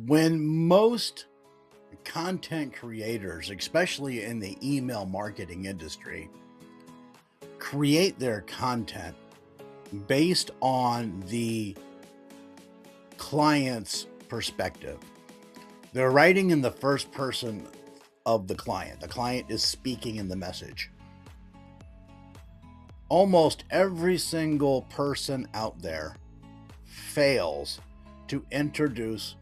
When most content creators, especially in the email marketing industry, create their content based on the client's perspective, they're writing in the first person of the client. The client is speaking in the message. Almost every single person out there fails to introduce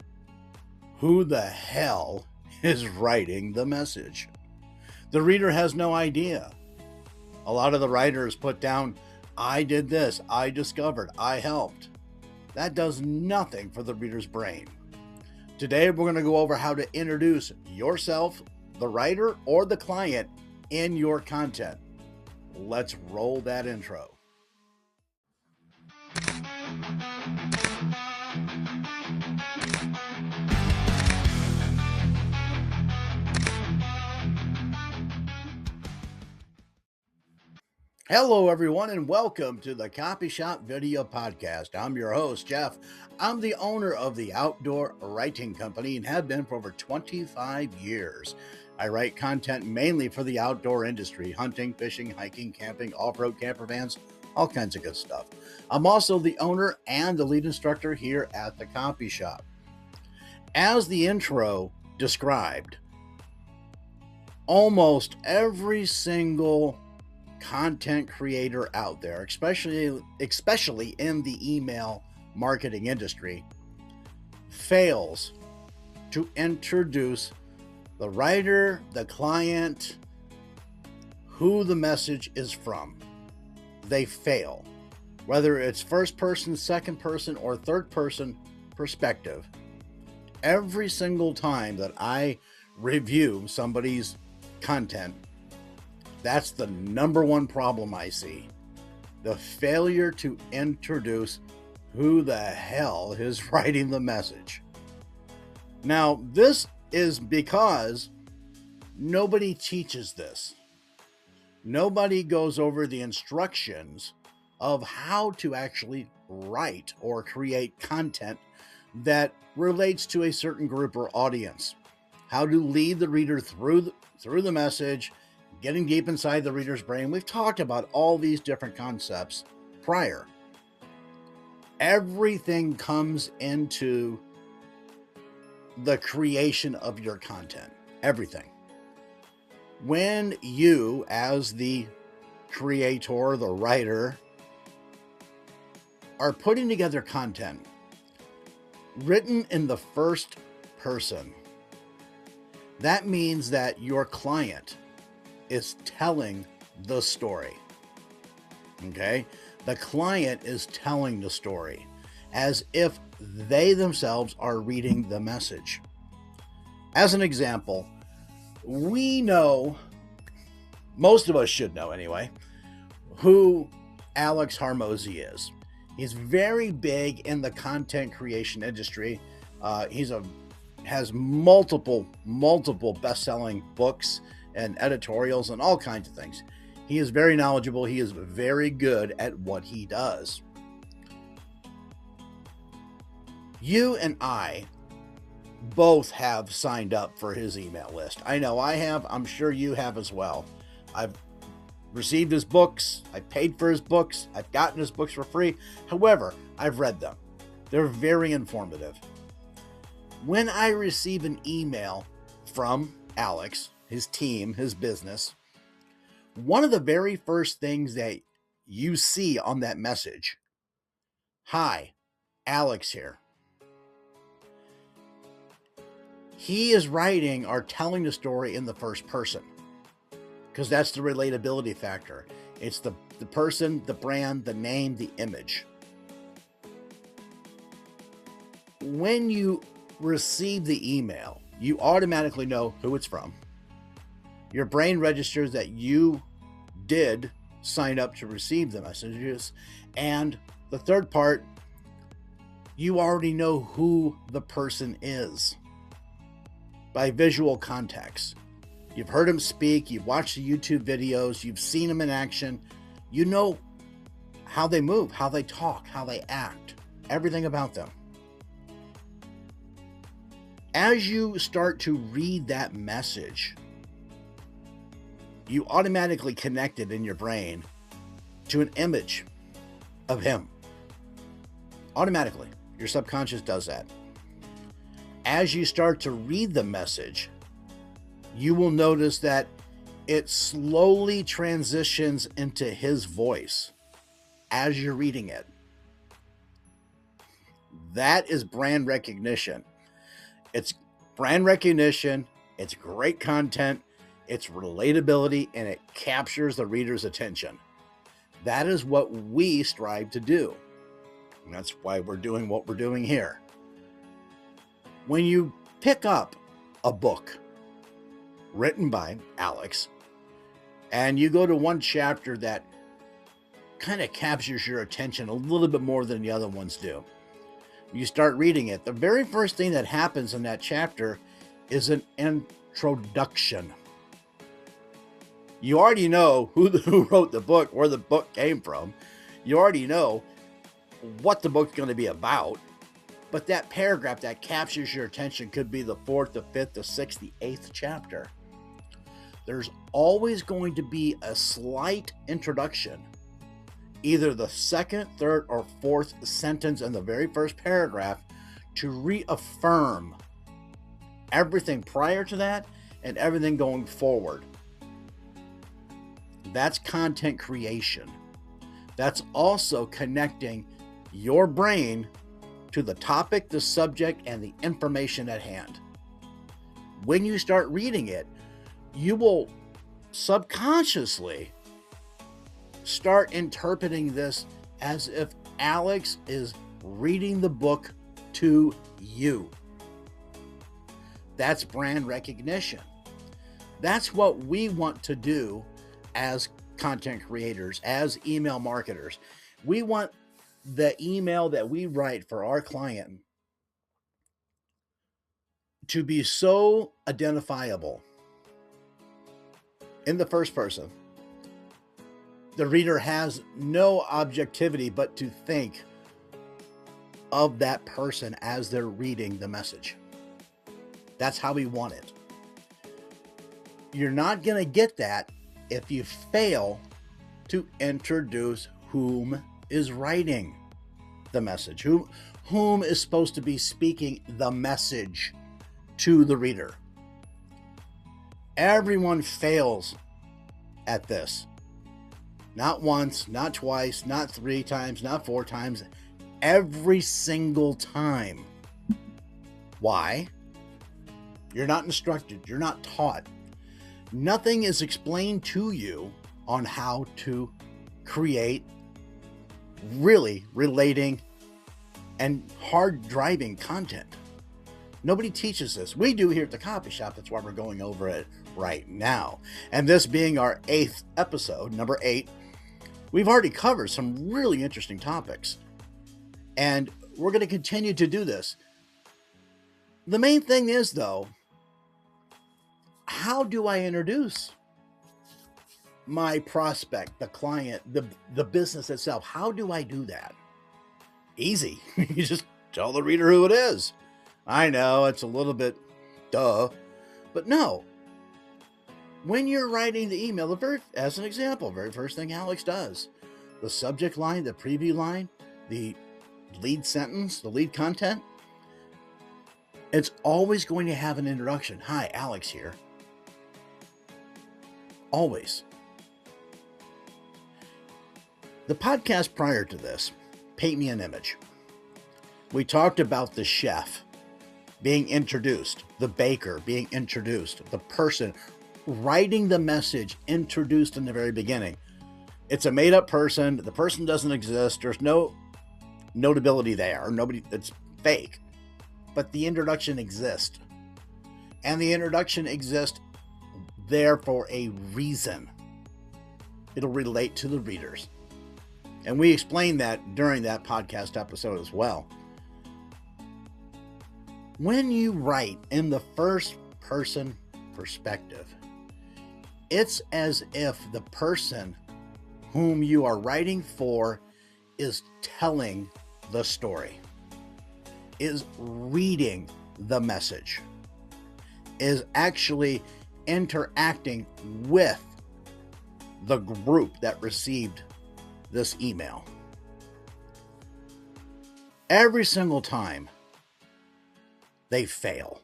who the hell is writing the message. The reader has no idea. A lot of the writers put down, I did this, I discovered, I helped. That does nothing for the reader's brain. Today, we're going to go over how to introduce yourself, the writer, or the client in your content. Let's roll that intro. Hello, everyone, and welcome to the Copy Shop Video Podcast. I'm your host, Jeff. I'm the owner of the Outdoor Writing Company and have been for over 25 years. I write content mainly for the outdoor industry, hunting, fishing, hiking, camping, off-road camper vans, all kinds of good stuff. I'm also the owner and the lead instructor here at the Copy Shop. As the intro described, almost every single content creator out there, especially in the email marketing industry, fails to introduce the writer, the client, who the message is from. They fail. Whether it's first person, second person, or third person perspective, every single time that I review somebody's content, that's the number one problem I see. The failure to introduce who the hell is writing the message. Now, this is because nobody teaches this. Nobody goes over the instructions of how to actually write or create content that relates to a certain group or audience. How to lead the reader through the message, getting deep inside the reader's brain. We've talked about all these different concepts prior. Everything comes into the creation of your content. Everything. When you, as the creator, the writer, are putting together content written in the first person, that means that your client is telling the story. Okay? The client is telling the story as if they themselves are reading the message. As an example, we know, most of us should know anyway, who Alex Hormozi is. He's very big in the content creation industry. Has multiple best-selling books and editorials and all kinds of things. He is very knowledgeable. He is very good at what he does. You and I both have signed up for his email list. I know I have. I'm sure you have as well. I've received his books. I paid for his books. I've gotten his books for free. However, I've read them. They're very informative. When I receive an email from Alex, his team, his business, one of the very first things that you see on that message, hi, Alex here. He is writing or telling the story in the first person because that's the relatability factor. It's the person, the brand, the name, the image. When you receive the email, you automatically know who it's from. Your brain registers that you did sign up to receive the messages. And the third part, you already know who the person is by visual context. You've heard him speak, you've watched the YouTube videos, you've seen him in action. You know how they move, how they talk, how they act, everything about them. As you start to read that message, you automatically connect it in your brain to an image of him. Automatically. Your subconscious does that. As you start to read the message, you will notice that it slowly transitions into his voice as you're reading it. That is brand recognition. It's brand recognition, it's great content, it's relatability, and it captures the reader's attention. That is what we strive to do. And that's why we're doing what we're doing here. When you pick up a book written by Alex, and you go to one chapter that kind of captures your attention a little bit more than the other ones do, you start reading it. The very first thing that happens in that chapter is an introduction. You already know who wrote the book, where the book came from. You already know what the book's going to be about. But that paragraph that captures your attention could be the 4th, the 5th, the 6th, the 8th chapter. There's always going to be a slight introduction. Either the 2nd, 3rd, or 4th sentence in the very first paragraph to reaffirm everything prior to that and everything going forward. That's content creation. That's also connecting your brain to the topic, the subject, and the information at hand. When you start reading it, you will subconsciously start interpreting this as if Alex is reading the book to you. That's brand recognition. That's what we want to do as content creators, as email marketers. We want the email that we write for our client to be so identifiable in the first person. The reader has no objectivity but to think of that person as they're reading the message. That's how we want it. You're not going to get that if you fail to introduce whom is writing the message, whom is supposed to be speaking the message to the reader. Everyone fails at this. Not once, not twice, not 3 times, not 4 times, every single time. Why? You're not instructed. You're not taught. Nothing is explained to you on how to create really relating and hard driving content. Nobody teaches this. We do here at the coffee shop. That's why we're going over it right now. And this being our 8th episode, number 8, we've already covered some really interesting topics. And we're going to continue to do this. The main thing is, though, how do I introduce my prospect, the client, the business itself? How do I do that? Easy. You just tell the reader who it is. I know it's a little bit duh, but no. When you're writing the email, as an example, very first thing Alex does, the subject line, the preview line, the lead sentence, the lead content, it's always going to have an introduction. Hi, Alex here. Always. The podcast prior to this, Paint Me an Image. We talked about the chef being introduced, the baker being introduced, the person writing the message introduced in the very beginning. It's a made-up person. The person doesn't exist. There's no notability there. Nobody. It's fake. But the introduction exists. And the introduction exists there for a reason. It'll relate to the readers. And we explained that during that podcast episode as well. When you write in the first person perspective, it's as if the person whom you are writing for is telling the story, is reading the message, is actually interacting with the group that received this email. Every single time they fail.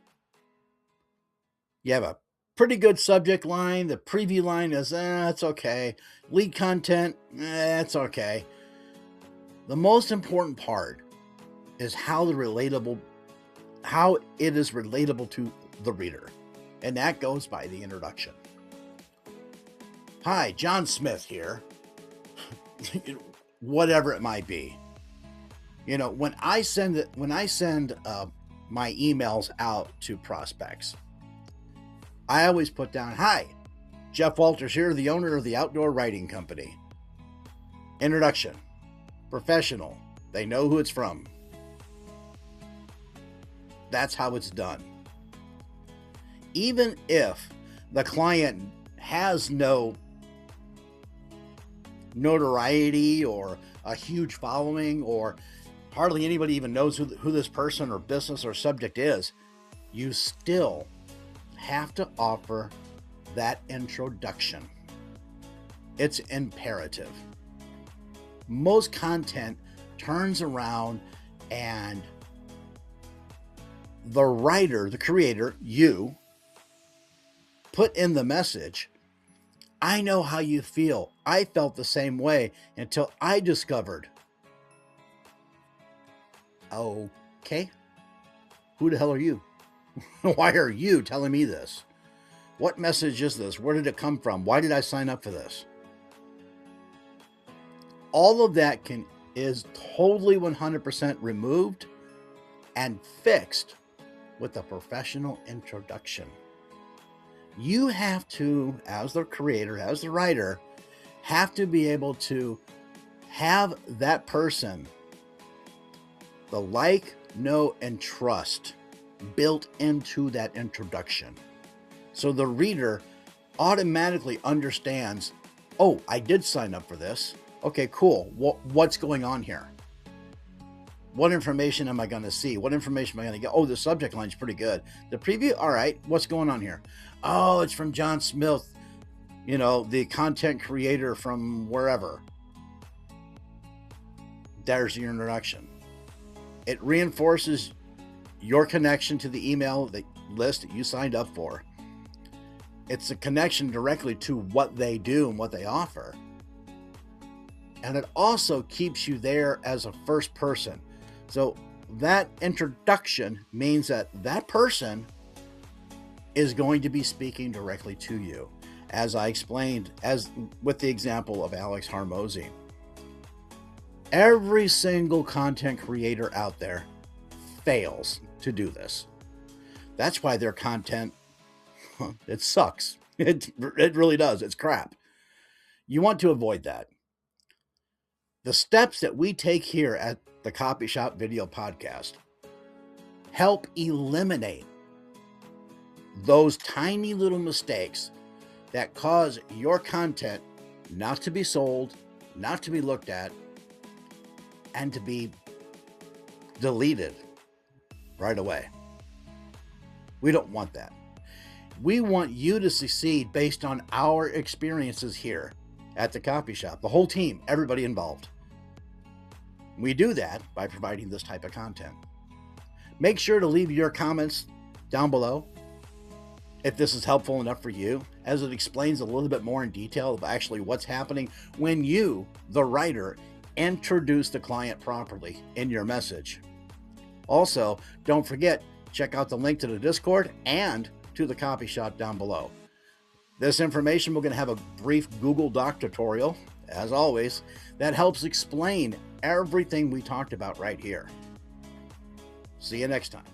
You have a pretty good subject line. The preview line is, it's okay. Lead content, it's okay. The most important part is how it is relatable to the reader. And that goes by the introduction. Hi, John Smith here. Whatever it might be. When I send my emails out to prospects, I always put down, hi, Jeff Walters here, the owner of the Outdoor Writing Company. Introduction, professional, they know who it's from. That's how it's done. Even if the client has no notoriety or a huge following, or hardly anybody even knows who this person or business or subject is, you still have to offer that introduction. It's imperative. Most content turns around and the writer, the creator, you, put in the message, I know how you feel. I felt the same way until I discovered. Okay. Who the hell are you? Why are you telling me this? What message is this? Where did it come from? Why did I sign up for this? All of that is totally 100% removed and fixed with a professional introduction. You have to, as the creator, as the writer, have to be able to have that person, the like, know, and trust built into that introduction. So the reader automatically understands, oh, I did sign up for this. Okay, cool. What's going on here? What information am I going to see? What information am I going to get? Oh, the subject line's pretty good. The preview, all right. What's going on here? Oh, it's from John Smith, the content creator from wherever. There's your introduction. It reinforces your connection to the email list that you signed up for. It's a connection directly to what they do and what they offer. And it also keeps you there as a first person. So that introduction means that person is going to be speaking directly to you. As I explained, as with the example of Alex Hormozi. Every single content creator out there fails to do this. That's why their content, it sucks. It really does. It's crap. You want to avoid that. The steps that we take here at the Copy Shop Video Podcast help eliminate those tiny little mistakes that cause your content not to be sold, not to be looked at, and to be deleted right away. We don't want that. We want you to succeed based on our experiences here at the Copy Shop, the whole team, everybody involved. We do that by providing this type of content. Make sure to leave your comments down below if this is helpful enough for you, as it explains a little bit more in detail of actually what's happening when you, the writer, introduce the client properly in your message. Also, don't forget, check out the link to the Discord and to the Copy Shop down below. This information, we're going to have a brief Google Doc tutorial, as always, that helps explain everything we talked about right here. See you next time.